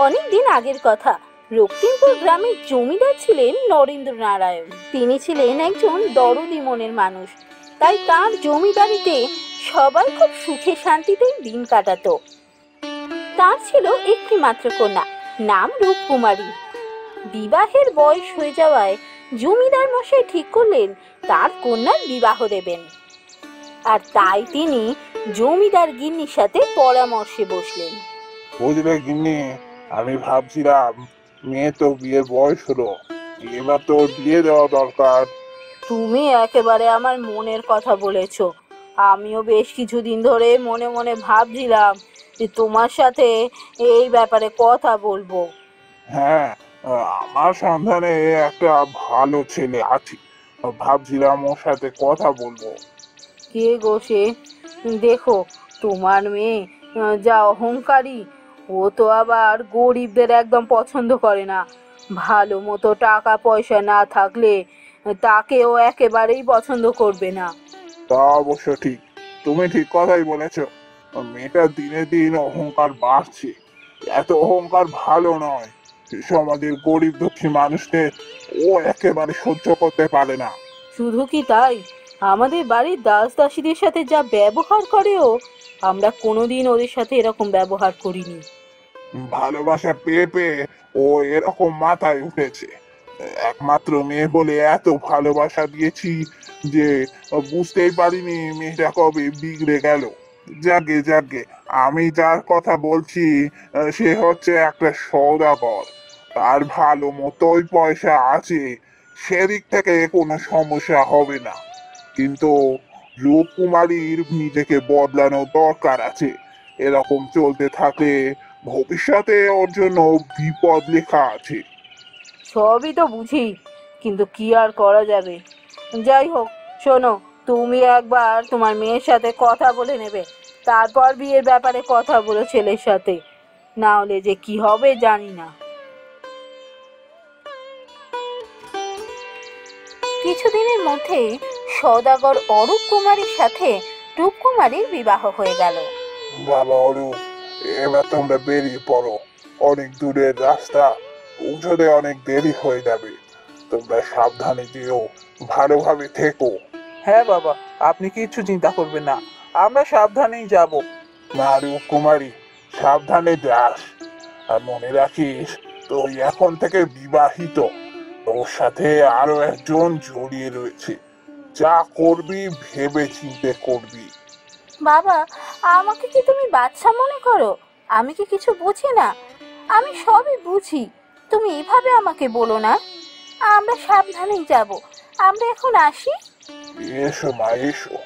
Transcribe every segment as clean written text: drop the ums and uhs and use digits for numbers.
অনেক দিন আগের কথা। রক্তিমপুর গ্রামের জমিদার ছিলেন নরেন্দ্র নারায়ণ। তিনি ছিলেন একজন দরদি মনের মানুষ, তাই তার জমিদারিতে সবাই খুব সুখে শান্তিতেই দিন কাটাতো। তার ছিল একটি মাত্র কন্যা, নাম রূপকুমারী। বিবাহের বয়স হয়ে যাওয়ায় জমিদার মশাই ঠিক করলেন তার কন্যার বিবাহ দেবেন। আর তাই তিনি জমিদার গিন্নির সাথে পরামর্শে বসলেন। বুঝলে গিন্নি, আমি ভাবছিলাম মেয়ে তো বিয়ের বয়স হলো, এবার তো ওর বিয়ে দেওয়া দরকার। তুমি একেবারে আমার মনের কথা বলেছ। আমিও বেশ কিছুদিন ধরে মনে মনে ভাবছিলাম যে তোমার সাথে এই ব্যাপারে কথা বলবো। হ্যাঁ, আমার সন্ধানে একটা ভালো ছেলে আছে, ভাবছিলাম ওর সাথে কথা বলবো। কে গো সে? দেখো, তোমার মেয়ে যা অহংকারী, ও তো আবার গরিবদের একদম পছন্দ করে না। ভালো মতো টাকা পয়সা না থাকলে তাকেও একেবারেই পছন্দ করবে না। তা অবশ্য ঠিক, তুমি ঠিক কথাই বলেছ। মেয়েটা দিনে দিন অহংকার বাড়ছে। এত অহংকার ভালো নয়। সমাজের গরিব দুঃখী মানুষদের ও একেবারে সহ্য করতে পারে না। শুধু কি তাই, আমাদের বাড়ির দাস দাসীদের সাথে যা ব্যবহার করেও, আমরা কোনোদিন ওদের সাথে এরকম ব্যবহার করিনি। ভালোবাসা পেয়ে পেয়ে ও এরকম মাথায় উঠেছে। একমাত্র মেয়ে বলে এত ভালোবাসা দিয়েছি যে বুঝতেই পারিনি মেয়েটা কবে বিগড়ে গেল। যাগে যাগে, আমি যার কথা বলছি সে হচ্ছে একটা সওদাগর। তার ভালো মতোই পয়সা আছে, সেদিক থেকে কোনো সমস্যা হবে না। কিন্তু রূপকুমারীর নিজেকে বদলানো দরকার আছে। এরকম চলতে থাকলে ভবিষ্যতে ওর জন্য বিপদ লেখা আছে। সবই তো বুঝি, কিন্তু কি আর করা যাবে। যাই হোক, শোনো, তুমি একবার তোমার মেয়ের সাথে কথা বলে নেবে, তারপর বিয়ের ব্যাপারে কথা বলো ছেলের সাথে। না হলে যে কি হবে জানি না। কিছুদিনের মধ্যে সওদাগর অরূপ কুমারীর সাথে রূপকুমারীর বিবাহ হয়ে গেল। বাবা অরূপ, এবার তোমরা বেরিয়ে পড়ো। অনেক দূরের রাস্তা, পৌঁছতে অনেক দেরি হয়ে যাবে। তোমরা সাবধানে যেও, ভালোভাবে থেকো। হ্যাঁ বাবা, আপনি কিচ্ছু চিন্তা করবেন না, আমরা সাবধানেই যাব। না রূপকুমারী, সাবধানে যাস। আর মনে রাখিস, তুই এখন থেকে বিবাহিত। তোর সাথে আরো একজন জড়িয়ে রয়েছে। যা করবি ভেবে চিন্তে করবি। বাবা, আমাকে কি তুমি বাচ্চা মনে করো? আমি কি কিছু বুঝি না? আমি সবই বুঝি। তুমি এভাবে আমাকে বলো না। আমরা সাবধানেই যাব। আমরা এখন আসি। এসো মা, এসো।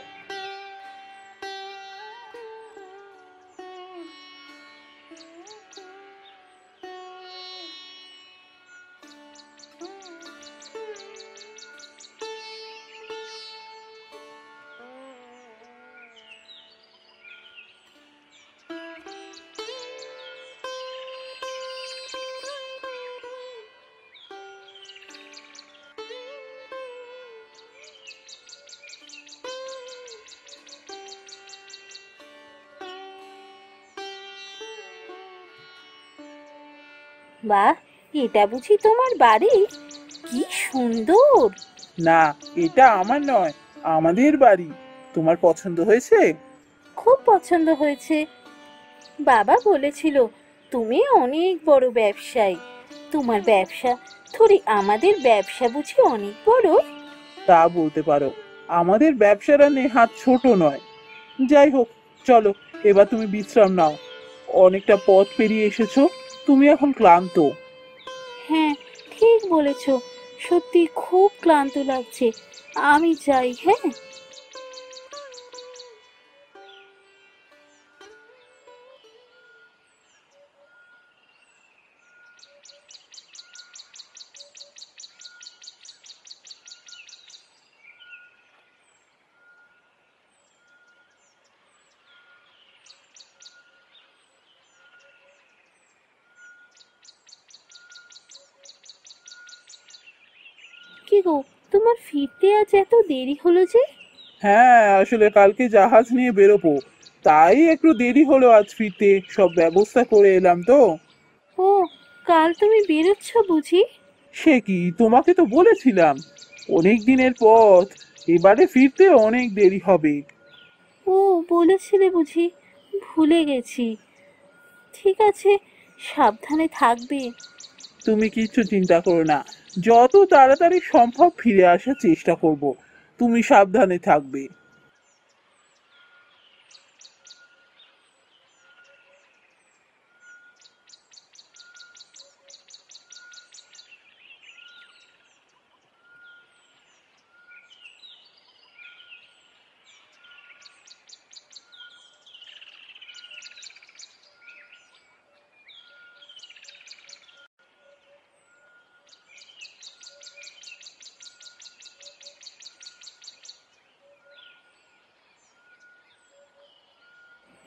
বাহ, এটা বুঝি তোমার বাড়ি? কি সুন্দর! না, এটা আমার নয়, আমাদের বাড়ি। তোমার পছন্দ হয়েছে? খুব পছন্দ হয়েছে। বাবা বলেছিল তুমি অনেক বড় ব্যবসায়ী। তোমার ব্যবসা থরি আমাদের ব্যবসা বুঝি অনেক বড়? তা বলতে পারো, আমাদের ব্যবসাটা নেহাত ছোট নয়। যাই হোক, চলো এবার তুমি বিশ্রাম নাও। অনেকটা পথ পেরিয়ে এসেছো, তুমি এখন ক্লান্ত। হ্যাঁ, ঠিক বলেছ। সত্যি খুব ক্লান্ত লাগছে। আমি যাই, হ্যাঁ। কি গো, তোমার ফিরতে আজ এত দেরি হলো যে? হ্যাঁ, আসলে কালকে জাহাজ নিয়ে বেরোবো, তাই একটু দেরি হলো আজ ফিরতে। সব ব্যবস্থা করে এলাম তো। ও, কাল তুমি বেরোচ্ছ বুঝি? সে কি, তোমাকে তো বলেছিলাম অনেক দিনের পথ, এবারে ফিরতে অনেক দেরি হবে। ও, বলেছিলে বুঝি, ভুলে গেছি। ঠিক আছে, সাবধানে থাকবে। তুমি কিচ্ছু চিন্তা করো না, যত তাড়াতাড়ি সম্ভব ফিরে আসার চেষ্টা করব। তুমি সাবধানে থাকবে।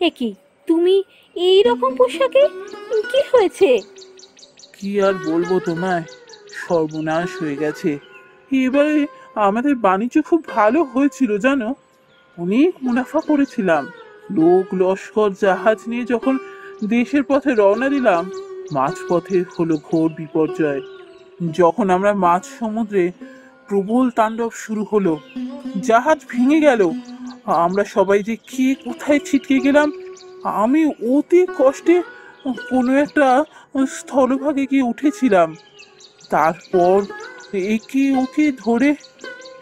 এ কি, তুমি এই রকম পোশাকে? কি হয়েছে? কি আর বলবো তোমায়, সর্বনাশ হয়ে গেছে। এবারে আমাদের বাণিজ্য খুব ভালো হয়েছিল জানো, অনেক মুনাফা করেছিলাম। লোক লস্কর জাহাজ নিয়ে যখন দেশের পথে রওনা দিলাম, মাঝপথে হলো ঘোর বিপর্যয়। যখন আমরা মাঝ সমুদ্রে প্রবল তাণ্ডব শুরু হলো, জাহাজ ভেঙে গেল। আমরা সবাই যে কে কোথায় ছিটকে গেলাম। আমি অতি কষ্টে কোনো একটা স্থলভাগে গিয়ে উঠেছিলাম। তারপর একে ওকে ধরে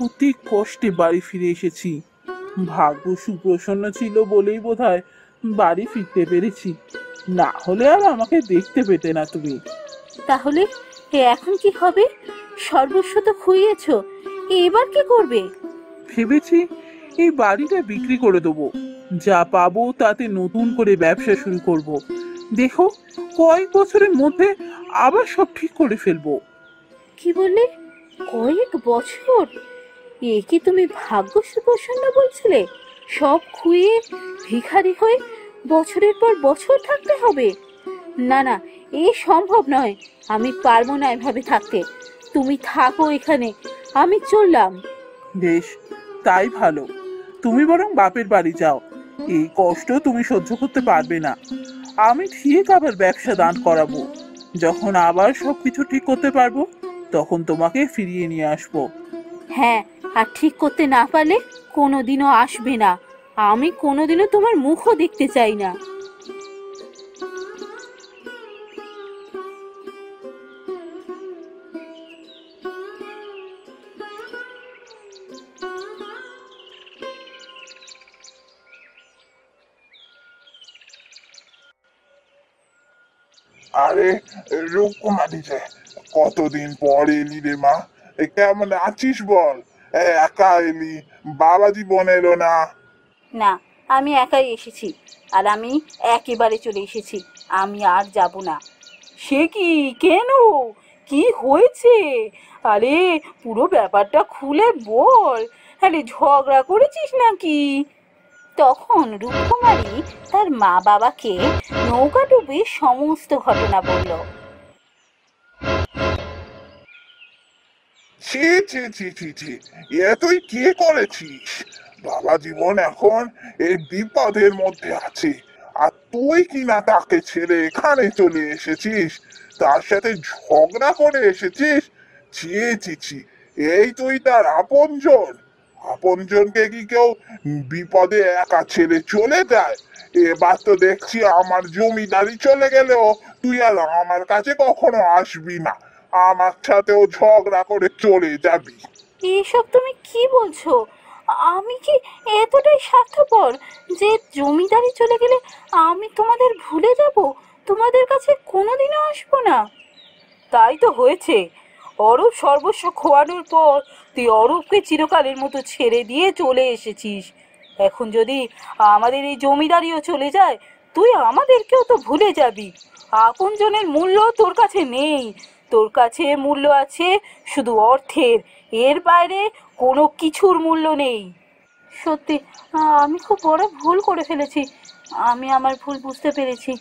অতি কষ্টে বাড়ি ফিরে এসেছি। ভাগ্য সুপ্রসন্ন ছিল বলেই বোধহয় বাড়ি ফিরতে পেরেছি, না হলে আর আমাকে দেখতে পেতে না তুমি। তাহলে এখন কি হবে? সর্বস্ব তো খুইয়েছো, এবার কি করবে? ভেবেছি এই বাড়িটা বিক্রি করে দেবো, যা পাবো তাতে নতুন করে ব্যবসা শুরু করব। দেখো, কয়েক বছরের মধ্যে আবার সব ঠিক করে ফেলবো। কি বললে? কয়েক বছর? এ কি তুমি ভাগ্য সুপ্রসন্ন বলছিলে? সব খুইয়ে ভিখারি হয়ে বছরের পর বছর থাকতে হবে? না না, এ সম্ভব নয়। আমি পারবো না এভাবে থাকতে। তুমি থাকো এখানে, আমি চললাম। বেশ, তাই ভালো। তুমি বরং বাপের বাড়ি যাও, এই কষ্ট তুমি সহ্য করতে পারবে না। আমি ঠিক আবার ব্যবসা দান করাবো। যখন আবার সবকিছু ঠিক করতে পারবো, তখন তোমাকে ফিরিয়ে নিয়ে আসবো। হ্যাঁ, আর ঠিক করতে না পারলে কোনোদিনও আসবে না। আমি কোনোদিনও তোমার মুখও দেখতে চাই না। আরে রূপকুমারী যে, কতদিন পর এলি রে মা। কেমন আছিস বল? একা এলি, বাবাজি বোন এলো না? না, আমি একাই এসেছি, আর আমি একেবারে চলে এসেছি। আমি আর যাব না। সে কি, কেন, কি হয়েছে? আরে পুরো ব্যাপারটা খুলে বল। আরে ঝগড়া করেছিস নাকি? তখন রূপকুমারী তার মা বাবাকে নৌকা ডুবে সমস্ত ঘটনা বলল। ছি ছি ছি ছি ছি, এ তুই কি করেছিস? বাবা জীবন এখন এই বিপদের মধ্যে আছে, আর তুই কিনা তাকে ছেড়ে এখানে চলে এসেছিস, তার সাথে ঝগড়া করে এসেছিস। ছি ছি ছি, এই তুই তার আপনজন? আপনজনকে কি কেউ বিপদে একা ছেড়ে চলে যায়? এবার তো দেখছি আমার জমিদারি চলে গেলেও তুই আর আমার কাছে কখনো আসবি না, আমার সাথেও ঝগড়া করে চলে যাবি। এসব তুমি কি বলছো? আমি কি এতটাই স্বার্থপর যে জমিদারি চলে গেলে আমি তোমাদের ভুলে যাব, তোমাদের কাছে কোনোদিনও আসবো না? তাই তো হয়েছে। অরূপ সর্বস্ব খোয়ানোর পর তুই অরূপকে চিরকালের মতো ছেড়ে দিয়ে চলে এসেছিস। এখন যদি আমাদের এই জমিদারিও চলে যায়, তুই আমাদেরকেও তো ভুলে যাবি। আপনজনের মূল্য তোর কাছে নেই। তোর কাছে মূল্য আছে শুধু অর্থের, এর বাইরে কোনো কিছুর মূল্য নেই। সত্যি, আমি খুব বড় ভুল করে ফেলেছি। আমি আমার ভুল বুঝতে পেরেছি।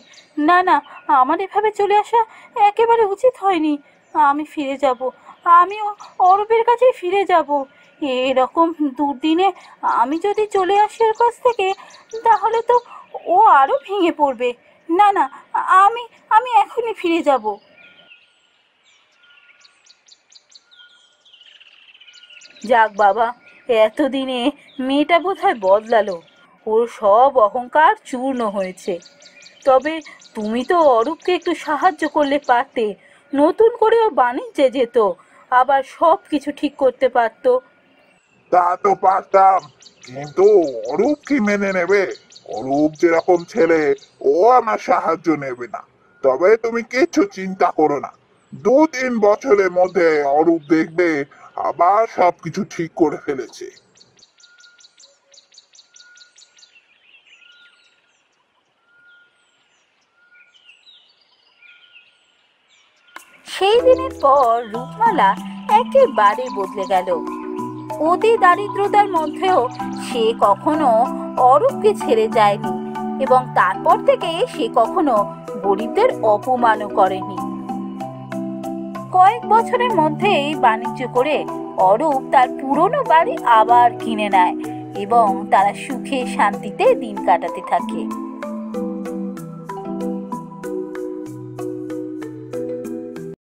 না না, আমার এভাবে চলে আসা একেবারে উচিত হয়নি। আমি ফিরে যাব, আমিও অরূপের কাছেই ফিরে যাব। এরকম দুর্দিনে আমি যদি চলে আসি ওর কাছ থেকে, তাহলে তো ও আরও ভেঙে পড়বে। না না, আমি আমি এখনই ফিরে যাব। যাক বাবা, এতদিনে মেয়েটা বোধহয় বদলালো, ওর সব অহংকার চূর্ণ হয়েছে। তবে তুমি তো অরূপকে একটু সাহায্য করলে পারতে, নতুন করেও বাণিজ্যে যেত, আবার সব কিছু ঠিক করতে পারতো। তা তো পারতাম, কিন্তু অরূপ কি মেনে নেবে? অরূপ যেরকম ছেলে, ও আমার সাহায্য নেবে না। তবে তুমি কিচ্ছু চিন্তা করো না, 2-3 বছরের মধ্যে অরূপ দেখবে আবার সবকিছু ঠিক করে ফেলেছে। সেই দিনের পর রূপমালা একেবারে বদলে গেল। অতি দারিদ্রতার মধ্যেও সে কখনো অরূপকে ছেড়ে যায়নি, এবং তারপর থেকে সে কখনো গরিবদের অপমানও করেনি। কয়েক বছরের মধ্যেই বাণিজ্য করে অরূপ তার পুরনো বাড়ি আবার কিনে নেয় এবং তারা সুখে শান্তিতে দিন কাটাতে থাকে।